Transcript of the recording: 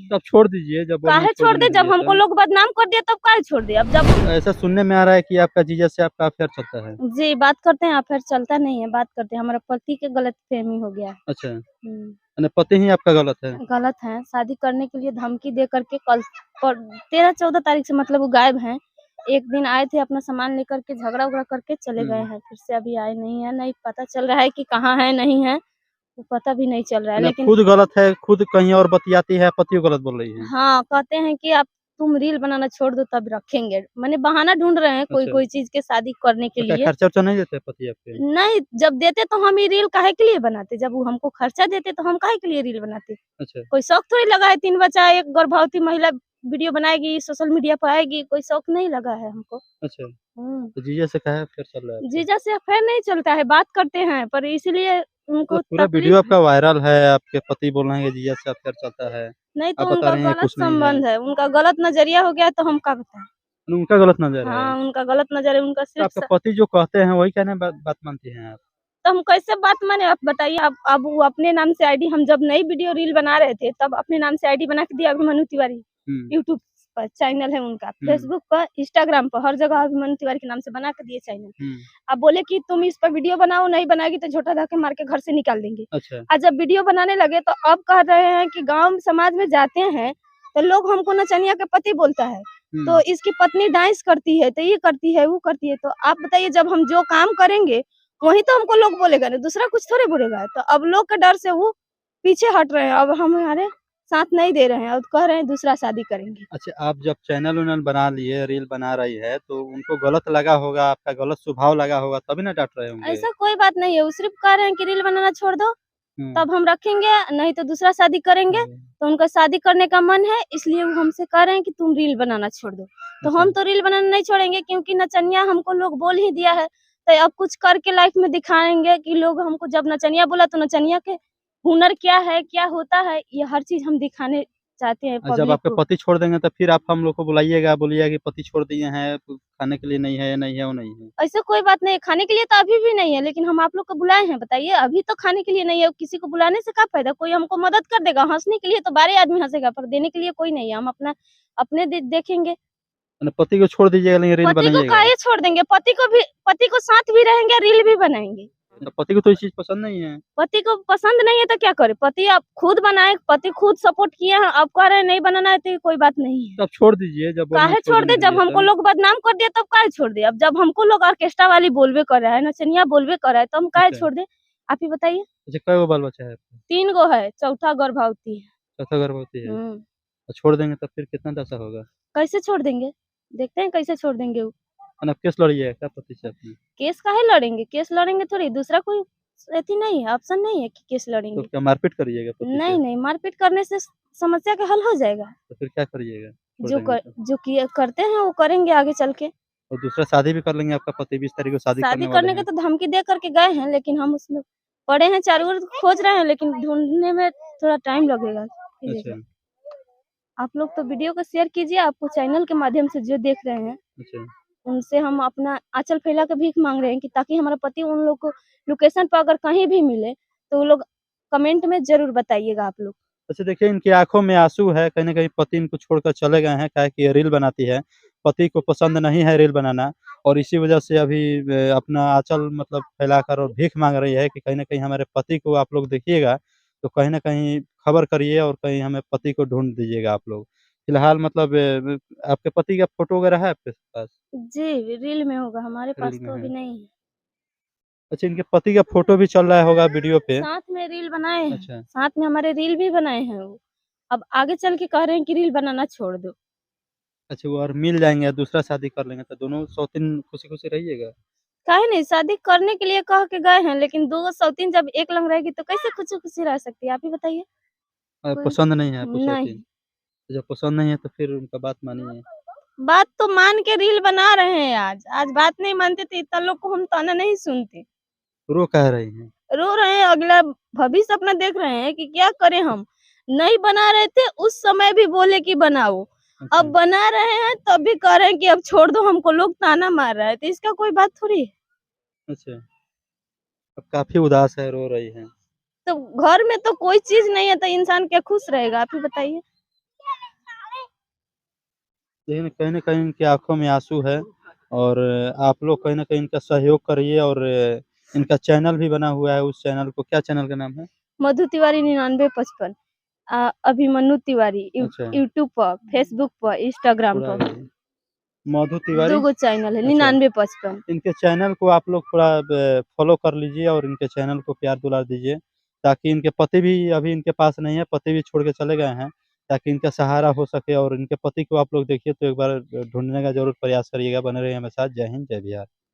है। तो आप छोड़ दीजिए, जब बोल रहे काहे हैं छोड़ छोड़ने दे, के जब लिए हमको तो। लोग बदनाम कर दिया तब काहे छोड़ दे। अब जब ऐसा सुनने में आ रहा है कि आपका जीजा से आपका अफेयर चलता है। जी बात करते हैं, फिर चलता नहीं है, बात करते हैं, हमारा पति के गलतफहमी हो गया है। अच्छा, हम्म, यानी पति ही आपका गलत है। गलत है, शादी करने के लिए धमकी दे करके कल 13-14 तारीख से मतलब वो गायब हैं। एक दिन आए थे अपना सामान लेकर के, झगड़ा उगड़ा करके चले गए हैं, फिर से अभी आए नहीं है, नहीं पता चल रहा है कि कहाँ है नहीं है, वो पता भी नहीं चल रहा है। यानी लेकिन खुद गलत है, खुद कहीं और बतियाती है, पति को गलत बोल रही है। हाँ, कहते हैं कि आप तुम रील बनाना छोड़ दो तब रखेंगे, माने बहाना ढूंढ रहे हैं कोई अच्छा, कोई चीज के शादी करने के तो क्या लिए। खर्चा-वर्चा नहीं देते पति आपके? नहीं, जब देते तो हम ये रील काहे के लिए बनाते, जब वो हमको खर्चा देते तो हम काहे के लिए रील बनाते। अच्छा, कोई शौक थोड़ी लगा है, 3 बच्चा, एक गर्भवती महिला वीडियो बनाएगी, सोशल मीडिया पर आएगी, कोई शौक नहीं लगा है हमको। अच्छा, हुँ, तो जीजा से काहे अफेयर चल रहा है आपका? जीजा से अफ़ेयर नहीं चलता है, बात करते हैं, पर इसलिए मतलब उनको पूरा वीडियो तकलीफ है। आपका वायरल है, आपके पति बोल रहे हैं कि जीजा से अफेयर चलता है। नहीं तो आप बता उनका रही हैं गलत कुछ नहीं है। संबंध है, उनका गलत नज़रिया हो गया है, तो हम क्या बताएँ। उनका गलत नज़र है। हाँ, उनका गलत नज़र है, उनका तो सिर्फ़ आपका स पति जो कहते हैं वही कहने बात बात मानती हैं आप? तो हम कैसे बात माने, आप बताइए। अब वो अपने नाम से आईडी, हम जब नई वीडियो रील बना रहे थे तब अपने नाम से आईडी बना के दिया अभिमन्यु तिवारी। हुँ, यूट्यूब पर चैनल है उनका, हुँ, फेसबुक पर, इंस्टाग्राम पर, हर जगह अभिमन्यु तिवारी के नाम से बना के दिए चैनल। हुँ, अब बोले कि तुम इस पर वीडियो बनाओ, नहीं बनाएगी तो झोटा धक्के मार के घर से निकाल देंगे। अच्छा, और जब वीडियो बनाने लगे तो अब कह रहे हैं कि गाँव समाज में जाते हैं तो लोग हमको नचनिया के पति बोलता है, तो हुँ, इसकी पत्नी डांस करती है, तो ये करती है, वो करती है। तो आप बताइए, जब हम जो काम करेंगे वही तो हमको लोग बोलेगा ना, दूसरा कुछ थोड़ी बोलेगा। तो अब लोग के डर से वो पीछे हट रहे हैं, अब हमारे साथ नहीं दे रहे हैं, अब कह रहे हैं दूसरा शादी करेंगे। अच्छा आप जब चैनल-वैनल बना लिए, रील बना रही है, तो उनको गलत लगा होगा, आपका गलत स्वभाव लगा होगा, तभी ना डाँट रहे होंगे? ऐसा कोई बात नहीं है, वो सिर्फ कह रहे हैं कि रील बनाना छोड़ दो, हुँ, तब हम रखेंगे, नहीं तो दूसरा शादी करेंगे। हुँ, तो उनका शादी करने का मन है, इसलिए वो हमसे कह रहे हैं कि तुम रील बनाना छोड़ दो। तो अच्छा, हम तो रील बनाना नहीं छोड़ेंगे, क्योंकि नचनिया हमको लोग बोल ही दिया है। तो अब कुछ करके लाइफ में दिखाएँगे कि लोग हमको, जब नचनिया बोला तो नचनिया के हुनर क्या है, क्या होता है, ये हर चीज़ हम दिखाने चाहते हैं जब पब्लिक आपके को। पति छोड़ देंगे तो फिर आप हम लोग को बुलाइएगा, बोलिएगा कि पति छोड़ दिए हैं, खाने के लिए नहीं है, ये नहीं है, वो नहीं है। ऐसा कोई बात नहीं है, खाने के लिए तो अभी भी नहीं है, लेकिन हम आप लोग को बुलाए हैं, बताइए। अभी तो खाने के लिए नहीं है, किसी को बुलाने से क्या फ़ायदा? कोई हमको मदद कर देगा, हँसने के लिए तो 12 आदमी हँसेगा, पर देने के लिए कोई नहीं है। हम अपना अपने देखेंगे। माने पति को छोड़ दीजिएगा लेकिन रील पति को बनाइएगा। काहे छोड़ देंगे? पति को साथ भी रहेंगे, रील भी बनाएँगे। तो पति को तो ये चीज़ पसंद नहीं है। पति को पसंद नहीं है तो क्या करे? पति अब खुद बनाए, पति खुद सपोर्ट किए हैं, अब कह रहे हैं नहीं बनाना है, तो ये कोई बात नहीं है। तो आप छोड़ दीजिए, जब बोल रहे हैं काहे छोड़ छोड़ने दे, के जब लिए हमको तो। लोग बदनाम कर दिया तब काहे छोड़ दे? अब जब हमको लोग ऑर्केस्ट्रा वाली बोलबे कर रहा है, नचनिया बोलबे कर रहा है, तो हम काहे अच्छा, छोड़ दें? आप ही बताइए। अच्छा कय गो बाल-बच्चा है आपका? 3 गो है, चौथा गर्भवती है। चौथा गर्भवती है। हुँ, और छोड़ देंगे तो फिर कितना दशा होगा? कैसे छोड़ देंगे? देखते हैं कैसे छोड़ देंगे वो। माने आप केस लड़िएगा क्या पति से अपने? केस काहे लड़ेंगे? केस लड़ेंगे थोड़ी, दूसरा कोई अथी नहीं है, ऑप्शन नहीं है कि केस तो लड़ेंगे। क्या मारपीट करिएगा पति से? नहीं, नहीं, मारपीट करने से समस्या का हल हो जाएगा। तो फिर क्या करिएगा छोड़ देंगे तो? जो किए करते हैं वो करेंगे आगे चल के। और दूसरा शादी भी कर लेंगे, आपका पति 20 तारीख को शादी शादी करने वाले करने के हैं। तो धमकी दे कर के गए हैं, लेकिन हम उसमें पड़े हैं, चारों ओर खोज रहे हैं, लेकिन ढूँढने में थोड़ा टाइम लगेगा, अच्छा, कीजिएगा। आप लोग तो वीडियो को शेयर कीजिए, आपको चैनल के माध्यम से जो देख रहे हैं, अच्छा। उनसे हम अपना आँचल फैला के भीख माँग रहे हैं कि ताकि हमारा पति उन लोग को लोकेशन पर अगर कहीं भी मिले, तो वो लोग कमेंट में ज़रूर बताइएगा आप लोग। अच्छा देखिए इनकी आँखों में आँसू है, कहीं न कहीं पति इनको छोड़कर चले गए हैं, काहे कि ये रील बनाती है। पति को पसंद नहीं है रील बनाना और इसी वजह से अभी अपना आँचल मतलब फैलाकर और भीख माँग रही है कि कहीं न कहीं हमारे पति को आप लोग देखिएगा, तो कहीं न कहीं खबर करिए और कहीं हमें पति को ढूँढ दीजिएगा आप लोग। फिलहाल मतलब आपके पति का फ़ोटो वगैरह है आपके पास? जी, रील में होगा, हमारे रील पास में तो अभी है। नहीं है। अच्छा इनके पति का फ़ोटो भी चल रहा होगा वीडियो पे। साथ में रील बनाए हैं, अच्छा। साथ में हमारे रील भी बनाए हैं वो। अब आगे चल के कह रहे हैं कि रील बनाना छोड़ दो। अच्छा वो और मिल जाएँगे, दूसरा शादी कर लेंगे तो दोनों सौतीन खुशी-खुशी रहिएगा। काहे नहीं, शादी करने के लिए कह के गए हैं, लेकिन 2 सौतीन जब एक लंग रहेगी तो कैसे खुशी-खुशी रह सकती है, आप ही बताइए? कोई पसंद नहीं है आपको सौतीन? नहीं, जब पसंद नहीं है तो फिर उनका बात मानिए। बात तो मान के रील बना रहे हैं आज। आज बात नहीं मानते तो इतना लोग को हम ताना नहीं सुनते। रो काहे रही हैं? रो रहे हैं, अगला भविष्य अपना देख रहे हैं कि क्या करें हम? नहीं बना रहे थे, उस समय भी बोले कि बनाओ। अब अच्छा, बना रहे हैं तब भी कह रहे हैं कि अब छोड़ दो, हमको लोग ताना मार रहा है, तो इसका कोई बात थोड़ी है। अच्छा। अब काफ़ी उदास है, रो रही हैं। तो घर में तो कोई चीज़ नहीं है तो इंसान क्या खुश रहेगा, आप ही बताइए? लेकिन कहीं न कहीं इनकी आँखों में आँसू है और आप लोग कहीं न कहीं इनका सहयोग करिए और इनका चैनल भी बना हुआ है, उस चैनल को क्या चैनल का नाम है? मधु तिवारी 9955 अभिमन्यु तिवारी अच्छा, यूट्यूब पर, फेसबुक पर, इंस्टाग्राम थोड़ा पर मधु तिवारी 2 गो चैनल है अच्छा, 9955। इनके चैनल को आप लोग थोड़ा फ़ॉलो कर लीजिए और इनके चैनल को प्यार-दुलार दीजिए, ताकि इनके पति भी अभी इनके पास नहीं है, पति भी छोड़ के चले गए हैं, ताकि इनका सहारा हो सके और इनके पति को आप लोग देखिए तो एक बार ढूँढने का ज़रूर प्रयास करिएगा। बने रहिए हमारे साथ। जय हिंद, जय बिहार।